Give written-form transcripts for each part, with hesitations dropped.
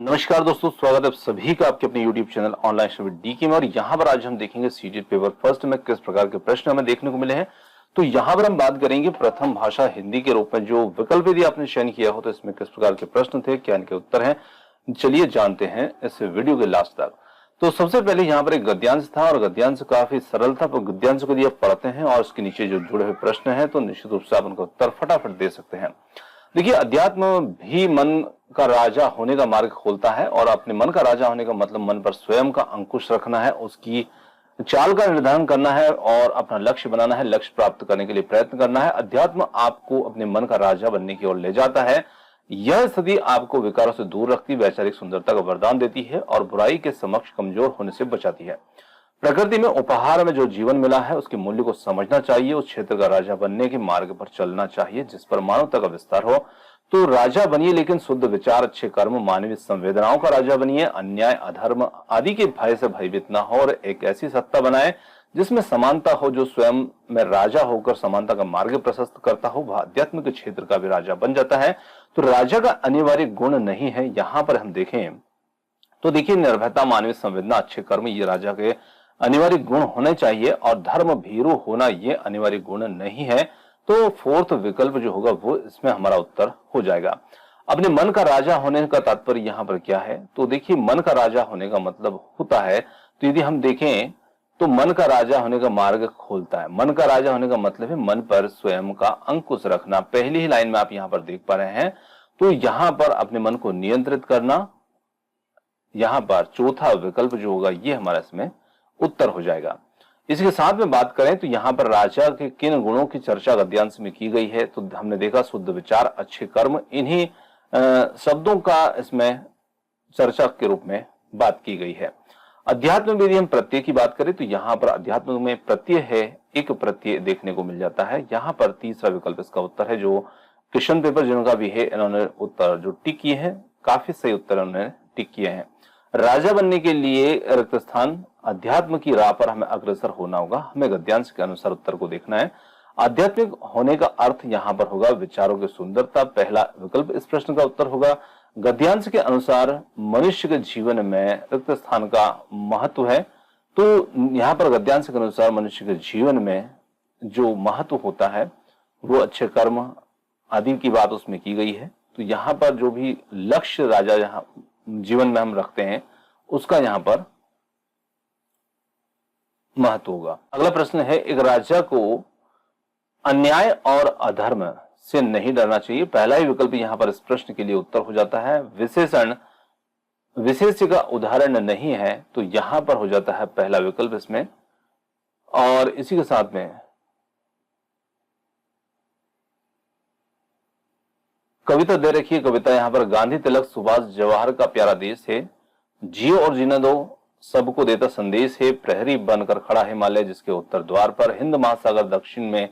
नमस्कार दोस्तों, स्वागत है आप सभी का आपके अपने YouTube channel online study DK में। और यहाँ पर आज हम देखेंगे सीटेट पेपर फर्स्ट में किस प्रकार के प्रश्न हमें देखने को मिले हैं। तो यहाँ पर हम बात करेंगे प्रथम भाषा हिंदी के रूप में जो विकल्प यदि आपने चयन किया हो तो इसमें किस प्रकार के प्रश्न थे, क्या इनके उत्तर हैं, चलिए जानते हैं इस वीडियो के लास्ट तक। तो सबसे पहले यहाँ पर एक गद्यांश था और गद्यांश काफी सरल था, पर गद्यांश को यदि आप पढ़ते हैं और उसके नीचे जो जुड़े हुए प्रश्न है तो निश्चित रूप से आप उनका उत्तर फटाफट दे सकते हैं। देखिए, अध्यात्म भी मन का राजा होने का मार्ग खोलता है और अपने मन का राजा होने का मतलब मन पर स्वयं का अंकुश रखना है, उसकी चाल का निर्धारण करना है और अपना लक्ष्य बनाना है, लक्ष्य प्राप्त करने के लिए प्रयत्न करना है। अध्यात्म आपको अपने मन का राजा बनने की ओर ले जाता है। यह स्थिति आपको विकारों से दूर रखती, वैचारिक सुंदरता का वरदान देती है और बुराई के समक्ष कमजोर होने से बचाती है। प्रकृति में उपहार में जो जीवन मिला है उसके मूल्य को समझना चाहिए, उस क्षेत्र का राजा बनने के मार्ग पर चलना चाहिए जिस पर मानवता का विस्तार हो। तो राजा बनिए, लेकिन शुद्ध विचार, अच्छे कर्म, मानवीय संवेदनाओं का राजा बनिए। अन्याय, अधर्म आदि के भय से भयभीत न हो और एक ऐसी सत्ता बनाए जिसमें समानता हो, जो स्वयं में राजा होकर समानता का मार्ग प्रशस्त करता हो, वह अध्यात्म के क्षेत्र का भी राजा बन जाता है। तो राजा का अनिवार्य गुण नहीं है। यहां पर हम देखें तो देखिए, निर्भयता, मानवीय संवेदना, अच्छे कर्म, ये राजा के अनिवार्य गुण होने चाहिए और धर्म भीरू होना ये अनिवार्य गुण नहीं है। तो फोर्थ विकल्प जो होगा वो इसमें हमारा उत्तर हो जाएगा। अपने मन का राजा होने का तात्पर्य यहाँ पर क्या है? तो देखिए, मन का राजा होने का मतलब होता है, तो यदि हम देखें तो मन का राजा होने का मार्ग खोलता है। मन का राजा होने का मतलब है मन पर स्वयं का अंकुश रखना। पहली ही लाइन में आप यहाँ पर देख पा रहे हैं। तो यहाँ पर अपने मन को नियंत्रित करना, यहाँ पर चौथा विकल्प जो होगा ये हमारा इसमें उत्तर हो जाएगा। इसके साथ में बात करें तो यहाँ पर राजा के किन गुणों की चर्चा गद्यांश में की गई है, तो हमने देखा शुद्ध विचार, अच्छे कर्म, इन्हीं शब्दों का इसमें चर्चा के रूप में बात की गई है। अध्यात्म में यदि हम प्रत्यय की बात करें तो यहाँ पर अध्यात्म में प्रत्यय है, एक प्रत्यय देखने को मिल जाता है। यहाँ पर तीसरा विकल्प इसका उत्तर है। जो क्वेश्चन पेपर जिनका भी है इन्होंने उत्तर जो टिक किए हैं, काफी सही उत्तर उन्होंने टिक किए हैं। राजा बनने के लिए रिक्त स्थान अध्यात्म की राह पर हमें अग्रसर होना होगा। हमें गद्यांश के अनुसार उत्तर को देखना है। आध्यात्मिक होने का अर्थ यहाँ पर होगा विचारों की सुंदरता। पहला विकल्प इस प्रश्न का उत्तर होगा। गद्यांश के अनुसार मनुष्य के जीवन में रिक्त स्थान का महत्व है। तो यहाँ पर गद्यांश के अनुसार मनुष्य के जीवन में जो महत्व होता है वो अच्छे कर्म आदि की बात उसमें की गई है। तो यहाँ पर जो भी लक्ष्य राजा यहाँ जीवन में हम रखते हैं उसका यहाँ पर महत्व होगा। अगला प्रश्न है, एक राजा को अन्याय और अधर्म से नहीं डरना चाहिए। पहला ही विकल्प यहाँ पर इस प्रश्न के लिए उत्तर हो जाता है। विशेषण विशेष्य का उदाहरण नहीं है, तो यहां पर हो जाता है पहला विकल्प इसमें। और इसी के साथ में कविता दे रखी है। कविता यहाँ पर गांधी, तिलक, सुभाष, जवाहर का प्यारा देश है, जियो और जीने दो, सबको देता संदेश है, प्रहरी बनकर खड़ा हिमालय जिसके उत्तर द्वार पर, हिंद महासागर दक्षिण में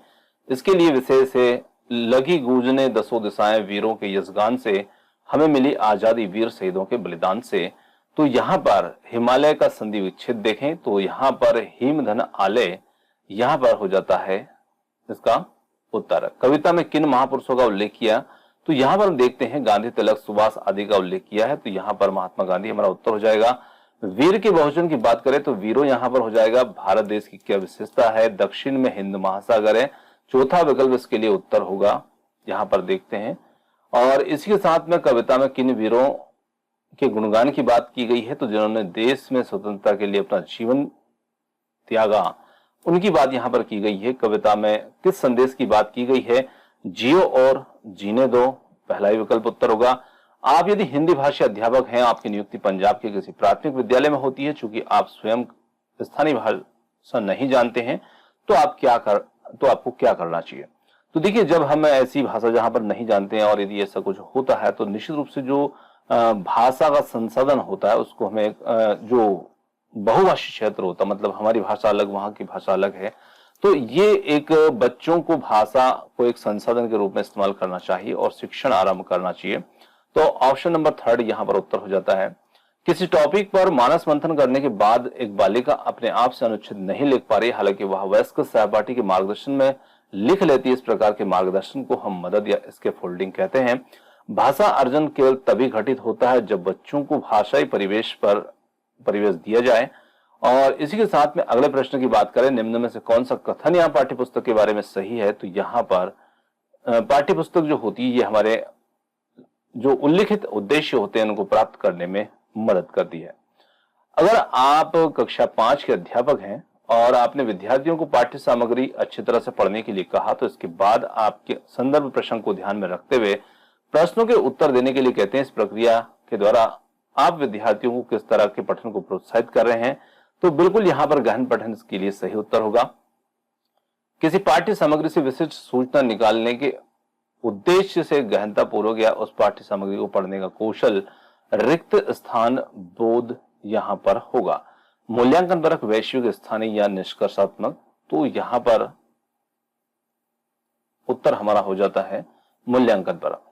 इसके लिए विशेष है, लगी गूंजने दसों दिशाएं वीरों के यशगान से, हमें मिली आजादी वीर शहीदों के बलिदान से। तो यहाँ पर हिमालय का संधि विच्छेद देखें तो यहाँ पर हिमधन आलय यहाँ पर हो जाता है इसका उत्तर। कविता में किन महापुरुषों का उल्लेख किया, तो यहाँ पर हम देखते हैं गांधी, तिलक, सुभाष आदि का उल्लेख किया है। तो यहाँ पर महात्मा गांधी हमारा उत्तर हो जाएगा। वीर के बहुवचन की बात करें तो वीरों यहाँ पर हो जाएगा। भारत देश की क्या विशेषता है, दक्षिण में हिंद महासागर है, चौथा विकल्प इसके लिए उत्तर होगा। यहाँ पर देखते हैं। और इसके साथ में कविता में किन वीरों के गुणगान की बात की गई है, तो जिन्होंने देश में स्वतंत्रता के लिए अपना जीवन त्यागा उनकी बात यहाँ पर की गई है। कविता में किस संदेश की बात की गई है, जियो और जीने दो, पहला ही विकल्प उत्तर होगा। आप यदि हिंदी भाषा अध्यापक हैं, आपकी नियुक्ति पंजाब के किसी प्राथमिक विद्यालय में होती है, चूंकि आप स्वयं स्थानीय भाषा नहीं जानते हैं, तो आपको क्या करना चाहिए। तो देखिए, जब हम ऐसी भाषा जहां पर नहीं जानते हैं और यदि ऐसा कुछ होता है तो निश्चित रूप से जो भाषा का संसाधन होता है उसको हमें जो बहुभाषी क्षेत्र होता है, मतलब हमारी भाषा अलग, वहां की भाषा अलग है, तो ये एक बच्चों को भाषा को एक संसाधन के रूप में इस्तेमाल करना चाहिए और शिक्षण आरंभ करना चाहिए। तो ऑप्शन नंबर थर्ड यहाँ पर उत्तर हो जाता है। किसी टॉपिक पर मानस मंथन करने के बाद एक बालिका अपने आप से अनुच्छेद नहीं लिख पा रही, हालांकि वह वयस्क सहपाठी के मार्गदर्शन में लिख लेती है। इस प्रकार के मार्गदर्शन को हम मदद या स्कैफोल्डिंग कहते हैं। भाषा अर्जन केवल तभी घटित होता है जब बच्चों को भाषाई परिवेश दिया जाए। और इसी के साथ में अगले प्रश्न की बात करें, निम्न में से कौन सा कथन यहाँ पाठ्यपुस्तक के बारे में सही है? तो यहाँ पर पाठ्यपुस्तक जो होती है ये हमारे जो उल्लिखित उद्देश्य होते हैं उनको प्राप्त करने में मदद करती है। अगर आप कक्षा 5 के अध्यापक हैं और आपने विद्यार्थियों को पाठ्य सामग्री अच्छी तरह से पढ़ने के लिए कहा, तो इसके बाद आपके संदर्भ प्रसंग को ध्यान में रखते हुए प्रश्नों के उत्तर देने के लिए कहते हैं। इस प्रक्रिया के द्वारा आप विद्यार्थियों को किस तरह के पठन को प्रोत्साहित कर रहे हैं? तो बिल्कुल यहाँ पर गहन पठन के लिए सही उत्तर होगा। किसी पाठ्य सामग्री से विशिष्ट सूचना निकालने के उद्देश्य से गहनता पूर्वक या उस पाठ्य सामग्री को पढ़ने का कौशल, रिक्त स्थान बोध यहाँ पर होगा। मूल्यांकन परक, वैश्विक, स्थानीय या निष्कर्षात्मक, तो यहाँ पर उत्तर हमारा हो जाता है मूल्यांकन परक।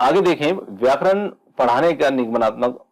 आगे देखें, व्याकरण पढ़ाने का निगमनात्मक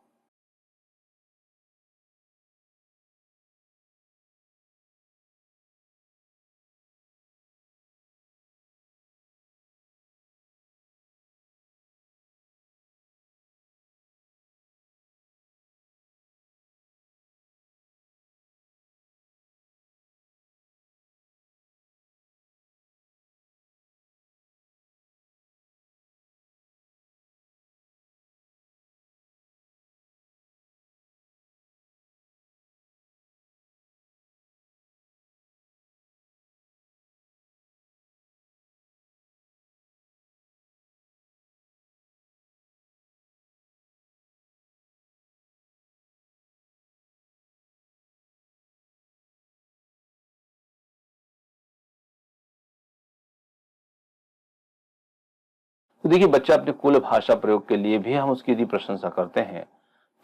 तो देखिए, बच्चा अपने कुल भाषा प्रयोग के लिए भी हम उसकी यदि प्रशंसा करते हैं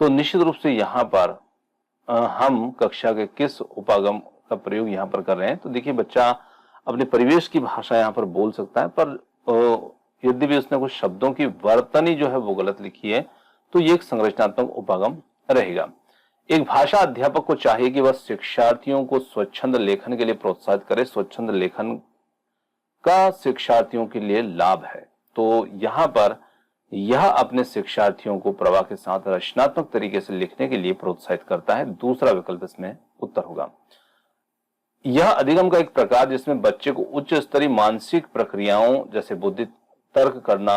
तो निश्चित रूप से यहाँ पर हम कक्षा के किस उपागम का प्रयोग यहाँ पर कर रहे हैं। तो देखिए, बच्चा अपने परिवेश की भाषा यहाँ पर बोल सकता है, पर यदि भी उसने कुछ शब्दों की वर्तनी जो है वो गलत लिखी है तो ये एक संरचनात्मक उपागम रहेगा। एक भाषा अध्यापक को चाहिए कि वह शिक्षार्थियों को स्वच्छंद लेखन के लिए प्रोत्साहित करे। स्वच्छंद लेखन का शिक्षार्थियों के लिए लाभ है, तो यहाँ पर यह अपने शिक्षार्थियों को प्रवाह के साथ रचनात्मक तरीके से लिखने के लिए प्रोत्साहित करता है। दूसरा विकल्प इसमें उत्तर होगा। यह अधिगम का एक प्रकार जिसमें बच्चे को उच्च स्तरीय मानसिक प्रक्रियाओं जैसे बुद्धि, तर्क करना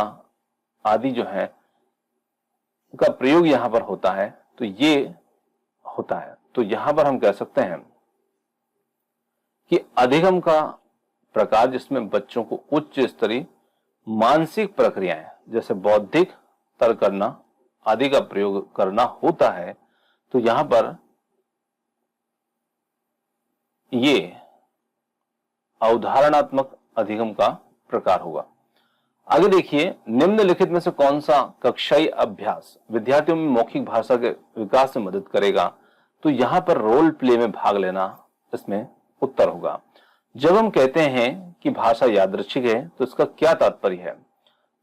आदि जो है का प्रयोग यहाँ पर होता है, तो ये होता है। तो यहाँ पर हम कह सकते हैं कि अधिगम का प्रकार जिसमें बच्चों को उच्च स्तरीय मानसिक प्रक्रियाएं जैसे बौद्धिक, तर्क करना आदि का प्रयोग करना होता है, तो यहां पर ये अवधारणात्मक अधिगम का प्रकार होगा। आगे देखिए, निम्नलिखित में से कौन सा कक्षाई अभ्यास विद्यार्थियों में मौखिक भाषा के विकास में मदद करेगा? तो यहां पर रोल प्ले में भाग लेना इसमें उत्तर होगा। जब हम कहते हैं कि भाषा यादृच्छिक है तो इसका क्या तात्पर्य है?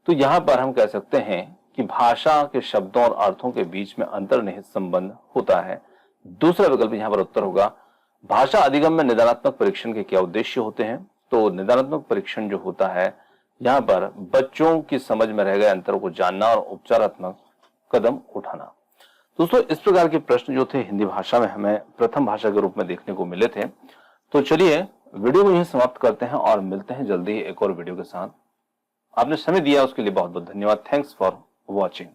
तो यहां पर हम कह सकते हैं कि भाषा के शब्दों और अर्थों के बीच में अंतर्निहित संबंध होता है। दूसरा विकल्प यहां पर उत्तर होगा। भाषा अधिगम में निदानात्मक परीक्षण के क्या उद्देश्य होते हैं? तो निदानात्मक परीक्षण जो होता है यहाँ पर बच्चों की समझ में रह गए अंतरों को जानना और उपचारात्मक कदम उठाना। दोस्तों, इस प्रकार के प्रश्न जो थे हिंदी भाषा में हमें प्रथम भाषा के रूप में देखने को मिले थे। तो चलिए वीडियो को यहीं समाप्त करते हैं और मिलते हैं जल्दी ही एक और वीडियो के साथ। आपने समय दिया उसके लिए बहुत बहुत धन्यवाद। Thanks for watching.